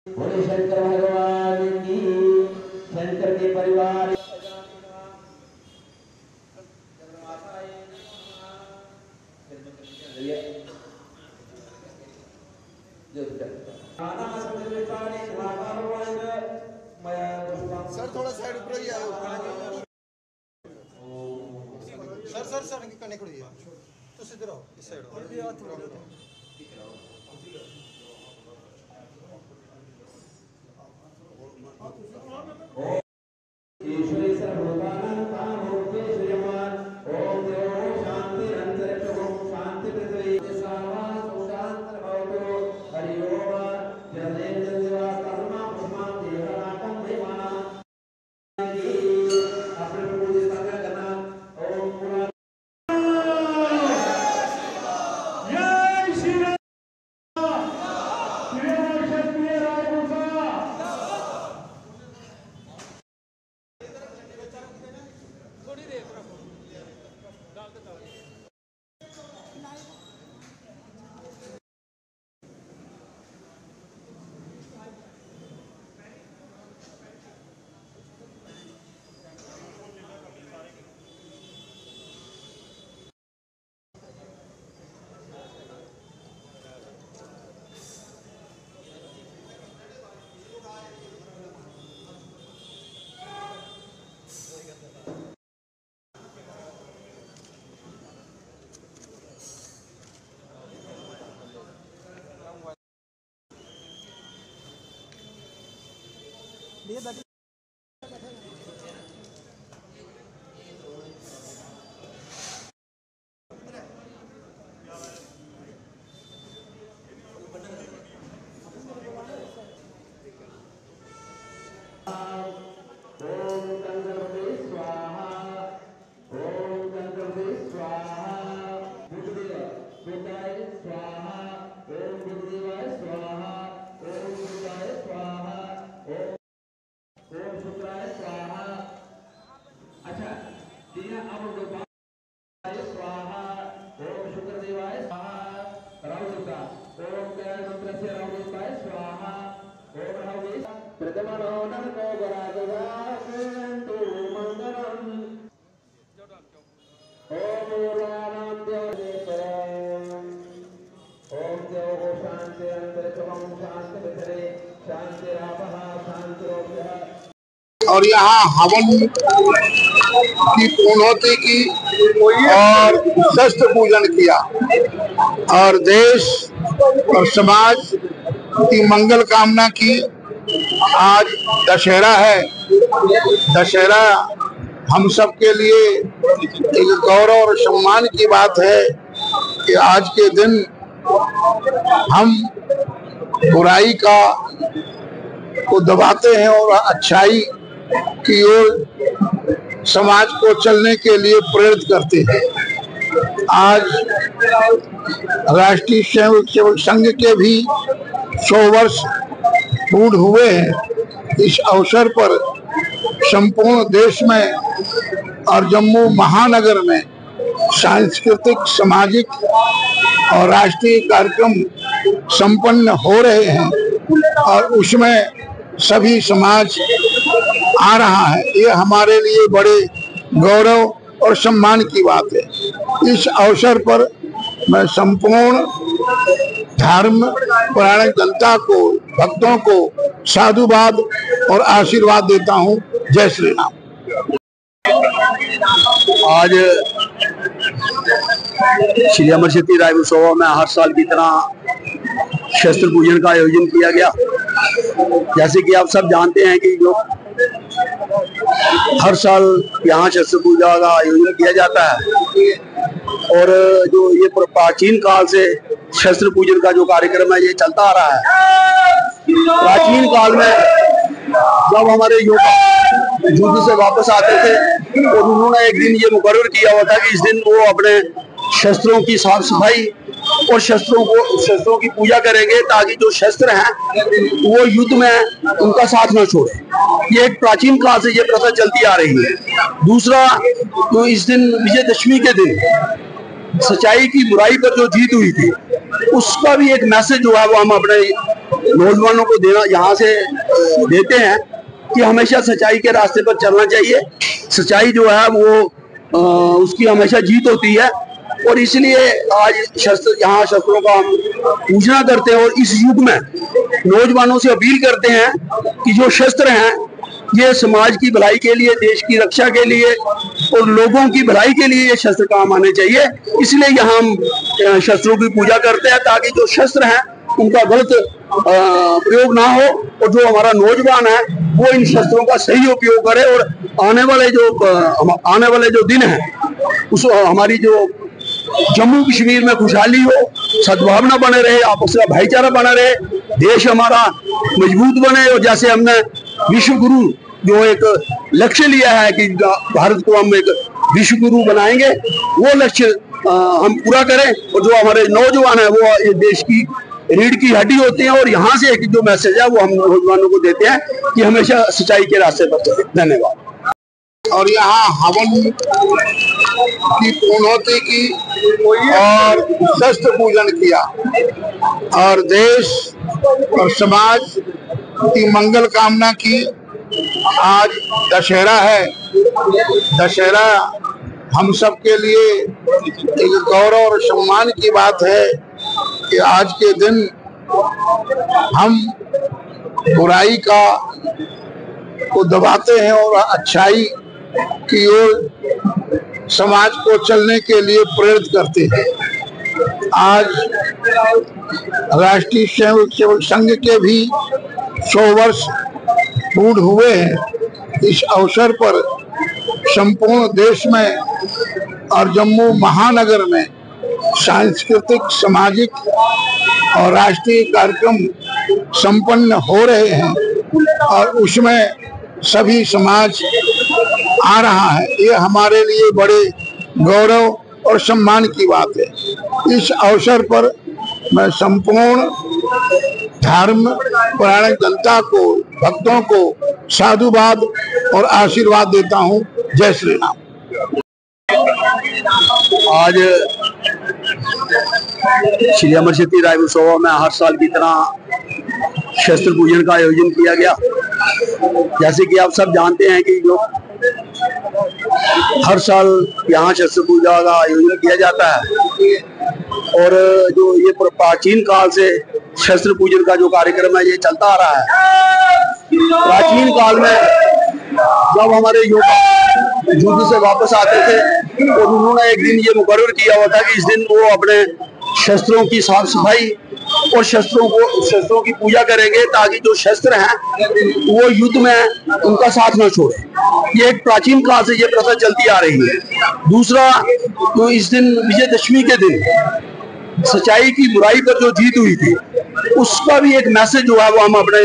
बोले शंकर भगवान की। शंकर के परिवार सर थोड़ा साइड ऊपर ही आओ सर सर सर कनेक्ट हो तो सीधे रहो इस साइड और यहाँ हवन की पूर्णोति की और शस्त्र पूजन किया और देश और समाज की मंगल कामना की। आज दशहरा है। दशहरा हम सब के लिए एक गौरव और सम्मान की बात है कि आज के दिन हम बुराई को दबाते हैं और अच्छाई की ओर समाज को चलने के लिए प्रेरित करते हैं। आज राष्ट्रीय सेवक संघ के भी 100 वर्ष पूर्ण हुए हैं। इस अवसर पर संपूर्ण देश में और जम्मू महानगर में सांस्कृतिक, सामाजिक और राष्ट्रीय कार्यक्रम संपन्न हो रहे हैं और उसमें सभी समाज आ रहा है। ये हमारे लिए बड़े गौरव और सम्मान की बात है। इस अवसर पर मैं संपूर्ण धर्म परायण जनता को, भक्तों को साधुवाद और आशीर्वाद देता हूँ। जय श्री राम। आज श्री अमर शक्ति रायपुर सभा में हर साल की तरह शस्त्र पूजन का आयोजन किया गया। जैसे कि आप सब जानते हैं कि जो हर साल यहाँ शस्त्र पूजा का आयोजन किया जाता है और जो ये प्राचीन काल से शस्त्र पूजन का जो कार्यक्रम है ये चलता आ रहा है। प्राचीन काल में जब हमारे योद्धा युद्ध से वापस आते थे और उन्होंने एक दिन ये मुकर्रर किया हुआ था कि इस दिन वो अपने शस्त्रों की साफ सफाई और शस्त्रों की पूजा करेंगे ताकि जो शस्त्र हैं वो युद्ध में उनका साथ न छोड़े। ये एक प्राचीन काल से ये प्रथा चलती आ रही है। दूसरा, तो इस दिन विजयदशमी के दिन सच्चाई की बुराई पर जो जीत हुई थी, उसका भी एक मैसेज जो है वो हम अपने नौजवानों को देना यहाँ से देते हैं कि हमेशा सच्चाई के रास्ते पर चलना चाहिए। सच्चाई जो है वो उसकी हमेशा जीत होती है, और इसलिए आज यहाँ शस्त्रों का हम पूजना करते हैं। और इस युग में नौजवानों से अपील करते हैं कि जो शस्त्र हैं ये समाज की भलाई के लिए, देश की रक्षा के लिए और लोगों की भलाई के लिए ये शस्त्र काम आने चाहिए। इसलिए यहाँ हम शस्त्रों की पूजा करते हैं, ताकि जो शस्त्र हैं उनका गलत प्रयोग ना हो, और जो हमारा नौजवान है वो इन शस्त्रों का सही उपयोग करे, और आने वाले जो दिन हैं उस हमारी जो जम्मू कश्मीर में खुशहाली हो, सद्भावना बने रहे, आपस का भाईचारा बना रहे, देश हमारा मजबूत बने। और जैसे हमने विश्व गुरु जो एक लक्ष्य लिया है कि भारत को हम एक विश्व गुरु बनाएंगे, वो लक्ष्य हम पूरा करें। और जो हमारे नौजवान है वो ये देश की रीढ़ की हड्डी होते हैं, और यहाँ से एक जो मैसेज है वो हम नौजवानों को देते हैं कि हमेशा सच्चाई के रास्ते पर चलें। धन्यवाद। और यहाँ हवन की पूर्णोति की और शस्त्र पूजन किया, और देश और समाज की मंगल कामना की। आज दशहरा है। दशहरा हम सब के लिए एक गौरव और सम्मान की बात है कि आज के दिन हम बुराई को दबाते हैं और अच्छाई की ओर समाज को चलने के लिए प्रेरित करते हैं। आज राष्ट्रीय स्वयं सेवक संघ के भी 100 वर्ष पूर्ण हुए हैं। इस अवसर पर संपूर्ण देश में और जम्मू महानगर में सांस्कृतिक, सामाजिक और राष्ट्रीय कार्यक्रम संपन्न हो रहे हैं, और उसमें सभी समाज आ रहा है। ये हमारे लिए बड़े गौरव और सम्मान की बात है। इस अवसर पर मैं संपूर्ण धर्म परायण जनता को, भक्तों को साधुवाद और आशीर्वाद देता हूँ। जय श्री राम। आज श्री अमर शक्ति राय उत्सव में हर साल की तरह शस्त्र पूजन का आयोजन किया गया। जैसे कि आप सब जानते हैं कि जो हर साल यहाँ शस्त्र पूजा का आयोजन किया जाता है, और जो ये प्राचीन काल से शस्त्र पूजन का जो कार्यक्रम है ये चलता आ रहा है। प्राचीन काल में जब हमारे युद्ध से वापस आते थे तो उन्होंने एक दिन ये मुकर्रर किया हुआ था कि इस दिन वो अपने शस्त्रों की साफ सफाई और शस्त्रों की पूजा करेंगे, ताकि जो शस्त्र हैं वो युद्ध में उनका साथ न छोड़े। ये एक प्राचीन काल से ये प्रथा चलती आ रही है। दूसरा, तो इस दिन विजयदशमी के दिन सच्चाई की बुराई पर जो जीत हुई थी, उसका भी एक मैसेज जो है वो हम अपने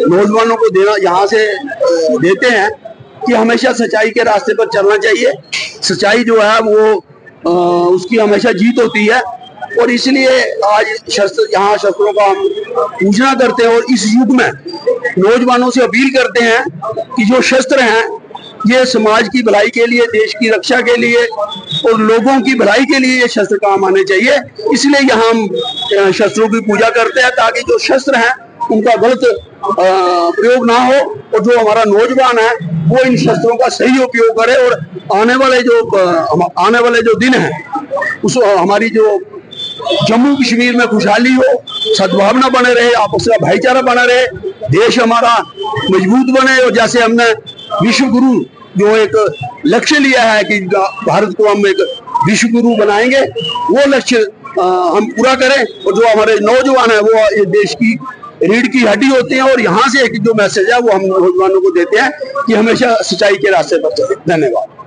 नौजवानों को देना यहाँ से देते हैं कि हमेशा सच्चाई के रास्ते पर चलना चाहिए। सच्चाई जो है वो उसकी हमेशा जीत होती है, और इसलिए आज यहाँ शस्त्रों का हम पूजना करते हैं। और इस युग में नौजवानों से अपील करते हैं कि जो शस्त्र हैं ये समाज की भलाई के लिए, देश की रक्षा के लिए और लोगों की भलाई के लिए ये शस्त्र काम आने चाहिए। इसलिए यहाँ हम शस्त्रों की पूजा करते हैं, ताकि जो शस्त्र हैं उनका गलत प्रयोग ना हो, और जो हमारा नौजवान है वो इन शस्त्रों का सही उपयोग करे, और आने वाले जो दिन हैं उस हमारी जो जम्मू कश्मीर में खुशहाली हो, सद्भावना बने रहे, आपस का भाईचारा बना रहे, देश हमारा मजबूत बने। और जैसे हमने विश्व गुरु जो एक लक्ष्य लिया है कि भारत को हम एक विश्व गुरु बनाएंगे, वो लक्ष्य हम पूरा करें। और जो हमारे नौजवान है वो ये देश की रीढ़ की हड्डी होते हैं, और यहाँ से एक जो मैसेज है वो हम नौजवानों को देते हैं कि हमेशा सच्चाई के रास्ते पर चलें। धन्यवाद।